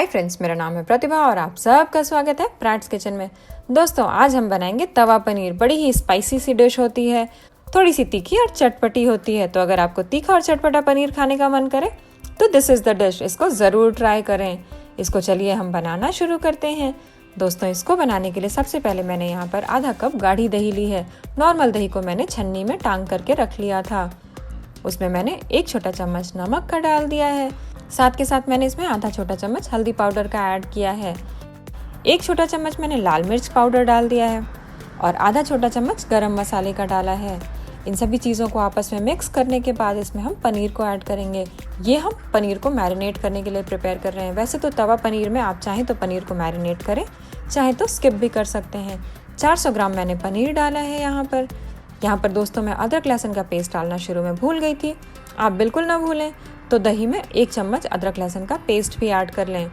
Hi friends, मेरा नाम है प्रतिभा और आप सबका स्वागत है प्रैट्स किचन में। दोस्तों, आज हम बनाएंगे तवा पनीर। बड़ी ही स्पाइसी सी डिश होती है, थोड़ी सी तीखी और चटपटी होती है। तो अगर आपको तीखा और चटपटा पनीर खाने का मन करे तो दिस इज़ द डिश। इसको ज़रूर ट्राई करें। इसको चलिए हम बनाना शुरू करते हैं। दोस्तों, इसको बनाने के लिए सबसे पहले मैंने यहाँ पर आधा कप गाढ़ी दही ली है। नॉर्मल दही को मैंने छन्नी में टांग करके रख लिया था। उसमें मैंने 1 छोटा चम्मच नमक का डाल दिया है। साथ के साथ मैंने इसमें आधा छोटा चम्मच हल्दी पाउडर का ऐड किया है। 1 छोटा चम्मच मैंने लाल मिर्च पाउडर डाल दिया है और आधा छोटा चम्मच गरम मसाले का डाला है। इन सभी चीज़ों को आपस में मिक्स करने के बाद इसमें हम पनीर को ऐड करेंगे। ये हम पनीर को मैरिनेट करने के लिए प्रिपेयर कर रहे हैं। वैसे तो तवा पनीर में आप चाहें तो पनीर को मैरिनेट करें, चाहे तो स्किप भी कर सकते हैं। 400 ग्राम मैंने पनीर डाला है। यहाँ पर दोस्तों मैं अदरक लहसुन का पेस्ट डालना शुरू में भूल गई थी। आप बिल्कुल ना भूलें, तो दही में 1 चम्मच अदरक लहसुन का पेस्ट भी ऐड कर लें।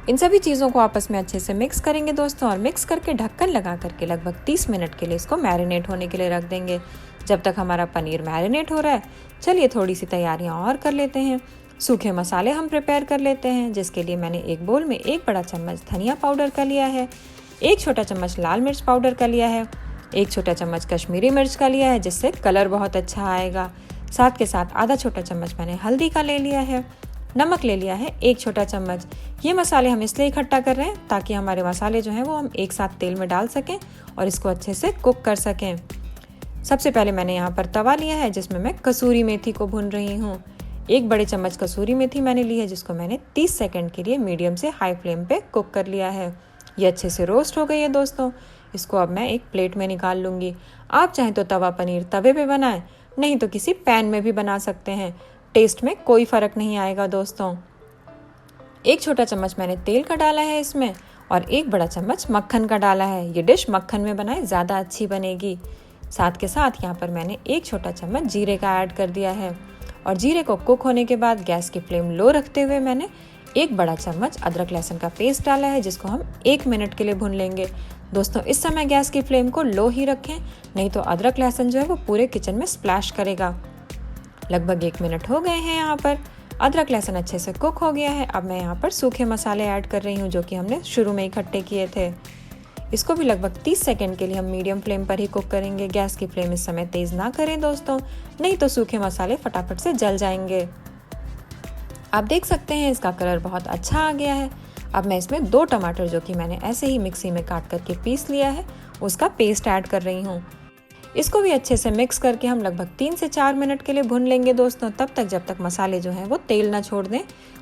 इन सभी चीज़ों को आपस में अच्छे से मिक्स करेंगे दोस्तों, और मिक्स करके ढक्कन लगा करके लगभग 30 मिनट के लिए इसको मैरिनेट होने के लिए रख देंगे। जब तक हमारा पनीर मैरिनेट हो रहा है, चलिए थोड़ी सी तैयारियां और कर लेते हैं। सूखे मसाले हम प्रिपेयर कर लेते हैं, जिसके लिए मैंने एक बोल में 1 बड़ा चम्मच धनिया पाउडर का लिया है, 1 छोटा चम्मच लाल मिर्च पाउडर का लिया है, 1 छोटा चम्मच कश्मीरी मिर्च का लिया है, जिससे कलर बहुत अच्छा आएगा। साथ के साथ आधा छोटा चम्मच मैंने हल्दी का ले लिया है। नमक ले लिया है 1 छोटा चम्मच। ये मसाले हम इसलिए इकट्ठा कर रहे हैं ताकि हमारे मसाले जो हैं वो हम एक साथ तेल में डाल सकें और इसको अच्छे से कुक कर सकें। सबसे पहले मैंने यहाँ पर तवा लिया है, जिसमें मैं कसूरी मेथी को भून रही हूँ। 1 बड़े चम्मच कसूरी मेथी मैंने ली है, जिसको मैंने 30 सेकेंड के लिए मीडियम से हाई फ्लेम पे कुक कर लिया है। ये अच्छे से रोस्ट हो गई है दोस्तों। इसको अब मैं एक प्लेट में निकाल लूँगी। आप चाहें तो तवा पनीर तवे पे बनाएं, नहीं तो किसी पैन में भी बना सकते हैं। टेस्ट में कोई फ़र्क नहीं आएगा दोस्तों। 1 छोटा चम्मच मैंने तेल का डाला है इसमें, और 1 बड़ा चम्मच मक्खन का डाला है। ये डिश मक्खन में बनाए ज़्यादा अच्छी बनेगी। साथ के साथ यहाँ पर मैंने 1 छोटा चम्मच जीरे का ऐड कर दिया है, और जीरे को कुक होने के बाद गैस की फ्लेम लो रखते हुए मैंने 1 बड़ा चम्मच अदरक लहसुन का पेस्ट डाला है, जिसको हम 1 मिनट के लिए भून लेंगे। दोस्तों, इस समय गैस की फ्लेम को लो ही रखें, नहीं तो अदरक लहसुन जो है वो पूरे किचन में स्प्लैश करेगा। लगभग 1 मिनट हो गए हैं। यहाँ पर अदरक लहसुन अच्छे से कुक हो गया है। अब मैं यहाँ पर सूखे मसाले ऐड कर रही हूँ, जो कि हमने शुरू में इकट्ठे किए थे। इसको भी लगभग 30 सेकेंड के लिए हम मीडियम फ्लेम पर ही कुक करेंगे। गैस की फ्लेम इस समय तेज़ ना करें दोस्तों, नहीं तो सूखे मसाले फटाफट से जल जाएंगे। आप देख सकते हैं इसका कलर बहुत अच्छा आ गया है। अब मैं इसमें 2 टमाटर, जो कि मैंने ऐसे ही मिक्सी में काट करके पीस लिया है, उसका पेस्ट ऐड कर रही हूँ। इसको भी अच्छे से मिक्स करके हम लगभग 3 से 4 मिनट के लिए भून लेंगे दोस्तों, तब तक जब तक मसाले जो हैं वो तेल ना छोड़ दें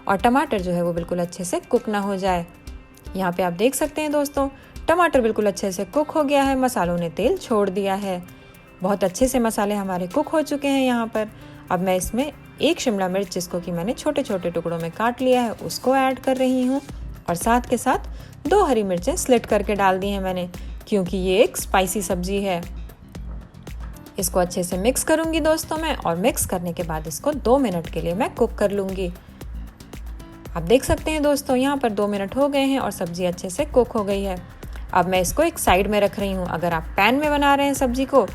और टमाटर जो है वो बिल्कुल अच्छे से कुक ना हो जाए। यहाँ पे आप देख सकते हैं दोस्तों, टमाटर बिल्कुल अच्छे से कुक हो गया है, मसालों ने तेल छोड़ दिया है। बहुत अच्छे से मसाले हमारे कुक हो चुके हैं। यहाँ पर अब मैं इसमें 1 शिमला मिर्च, जिसको कि मैंने छोटे छोटे टुकड़ों में काट लिया है, उसको ऐड कर रही हूँ, और साथ के साथ 2 हरी मिर्चें स्लिट करके डाल दी हैं मैंने, क्योंकि ये एक स्पाइसी सब्जी है। इसको अच्छे से मिक्स करूंगी दोस्तों मैं, और मिक्स करने के बाद इसको 2 मिनट के लिए मैं कुक कर लूंगी। आप देख सकते हैं दोस्तों, यहाँ पर 2 मिनट हो गए हैं और सब्जी अच्छे से कुक हो गई है। अब मैं इसको एक साइड में रख रही हूँ। अगर आप पैन में बना रहे हैं सब्जी को,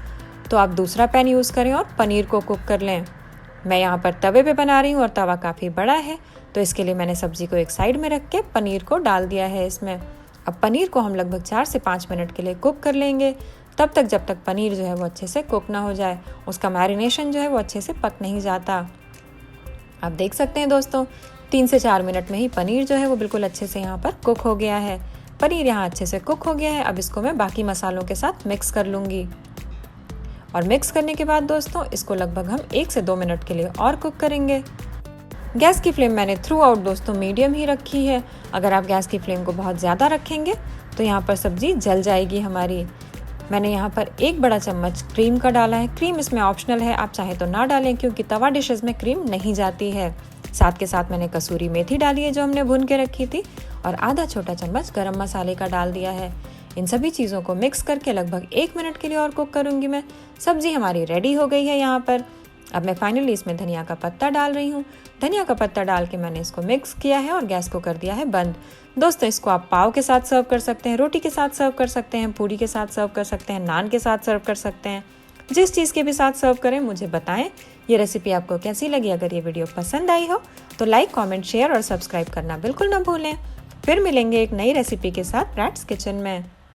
तो आप दूसरा पैन यूज़ करें और पनीर को कुक कर लें। मैं यहाँ पर तवे पे बना रही हूँ और तवा काफ़ी बड़ा है, तो इसके लिए मैंने सब्जी को एक साइड में रख के पनीर को डाल दिया है इसमें। अब पनीर को हम लगभग 4 से 5 मिनट के लिए कुक कर लेंगे, तब तक जब तक पनीर जो है वो अच्छे से कुक ना हो जाए। उसका मैरिनेशन जो है वो अच्छे से पक नहीं जाता। आप देख सकते हैं दोस्तों, 3 से 4 मिनट में ही पनीर जो है वो बिल्कुल अच्छे से यहाँ पर कुक हो गया है। पनीर यहाँ अच्छे से कुक हो गया है। अब इसको मैं बाकी मसालों के साथ मिक्स कर लूँगी, और मिक्स करने के बाद दोस्तों इसको लगभग हम 1 से 2 मिनट के लिए और कुक करेंगे। गैस की फ्लेम मैंने थ्रू आउट दोस्तों मीडियम ही रखी है। अगर आप गैस की फ्लेम को बहुत ज़्यादा रखेंगे तो यहाँ पर सब्ज़ी जल जाएगी हमारी। मैंने यहाँ पर 1 बड़ा चम्मच क्रीम का डाला है। क्रीम इसमें ऑप्शनल है, आप चाहें तो ना डालें, क्योंकि तवा डिशेज़ में क्रीम नहीं जाती है। साथ के साथ मैंने कसूरी मेथी डाली है, जो हमने भून के रखी थी, और आधा छोटा चम्मच गरम मसाले का डाल दिया है। इन सभी चीज़ों को मिक्स करके लगभग 1 मिनट के लिए और कुक करूँगी मैं। सब्ज़ी हमारी रेडी हो गई है यहाँ पर। अब मैं फाइनली इसमें धनिया का पत्ता डाल रही हूँ। धनिया का पत्ता डाल के मैंने इसको मिक्स किया है और गैस को कर दिया है बंद। दोस्तों, इसको आप पाव के साथ सर्व कर सकते हैं, रोटी के साथ सर्व कर सकते हैं, पूरी के साथ सर्व कर सकते हैं, नान के साथ सर्व कर सकते हैं। जिस चीज़ के भी साथ सर्व करें मुझे बताएं, ये रेसिपी आपको कैसी लगी? अगर ये वीडियो पसंद आई हो तो लाइक, कमेंट, शेयर और सब्सक्राइब करना बिल्कुल ना भूलें। फिर मिलेंगे एक नई रेसिपी के साथ प्रैट्स किचन में।